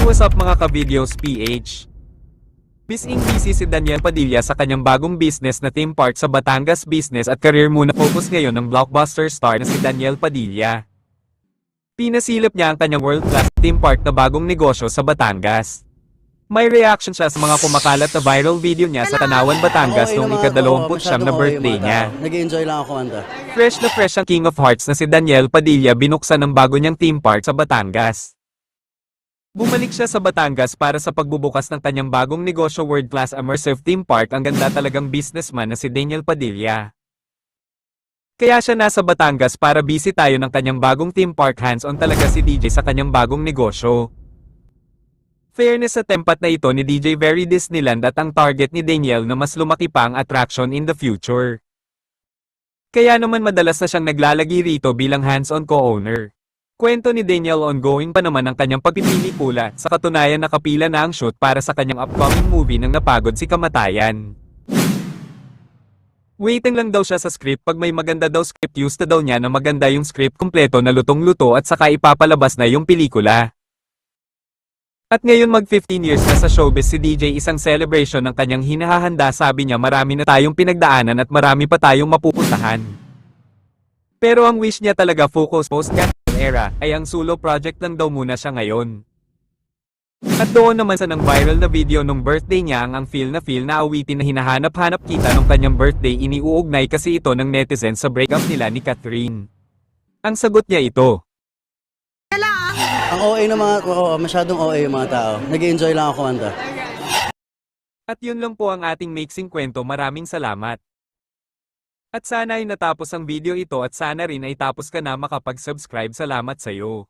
what's up mga ka-videos PH? Busy si Daniel Padilla sa kanyang bagong business na theme park sa Batangas. Business at career muna focus ngayon ng blockbuster star na si Daniel Padilla. Pinasilip niya ang kanyang world-class theme park na bagong negosyo sa Batangas. May reaction siya sa mga kumakalat na viral video niya sa Tanawan, Batangas noong ika-29 na birthday niya. Nag-enjoy lang ako kanta. Fresh na fresh ang King of Hearts na si Daniel Padilla binuksan ng bago niyang theme park sa Batangas. Bumalik siya sa Batangas para sa pagbubukas ng kanyang bagong negosyo, world-class immersive theme park. Ang ganda talagang businessman na si Daniel Padilla. Kaya siya nasa Batangas para busy tayo ng kanyang bagong theme park. Hands-on talaga si DJ sa kanyang bagong negosyo. Fairness sa tempat na ito ni DJ, very Disneyland at ang target ni Daniel na mas lumaki pa ang attraction in the future. Kaya naman madalas na siyang naglalagi rito bilang hands-on co-owner. Kwento ni Daniel, ongoing pa naman ang kanyang pagpipelikula, sa katunayan nakapila na ang shoot para sa kanyang upcoming movie ng Napagod si Kamatayan. Waiting lang daw siya sa script. Pag may maganda daw script, use na daw niya na maganda yung script kumpleto na lutong-luto at saka ipapalabas na yung pelikula. At ngayon mag 15 years na sa showbiz si DJ, isang celebration ng kanyang hinahahanda. Sabi niya marami na tayong pinagdaanan at marami pa tayong mapupuntahan. Pero ang wish niya talaga focus post-cancer era ay ang solo project lang daw muna siya ngayon. At doon naman sa nang viral na video nung birthday niya ang feel na awitin na hinahanap-hanap kita nung kanyang birthday, iniuugnay kasi ito ng netizen sa breakup nila ni Catherine. Ang sagot niya ito. Ang OA ng mga, masyadong OA yung mga tao. Nag-enjoy lang ako kanta. At yun lang po ang ating mixing kwento. Maraming salamat. At sana ay natapos ang video ito at sana rin ay tapos ka na makapag-subscribe. Salamat sa'yo.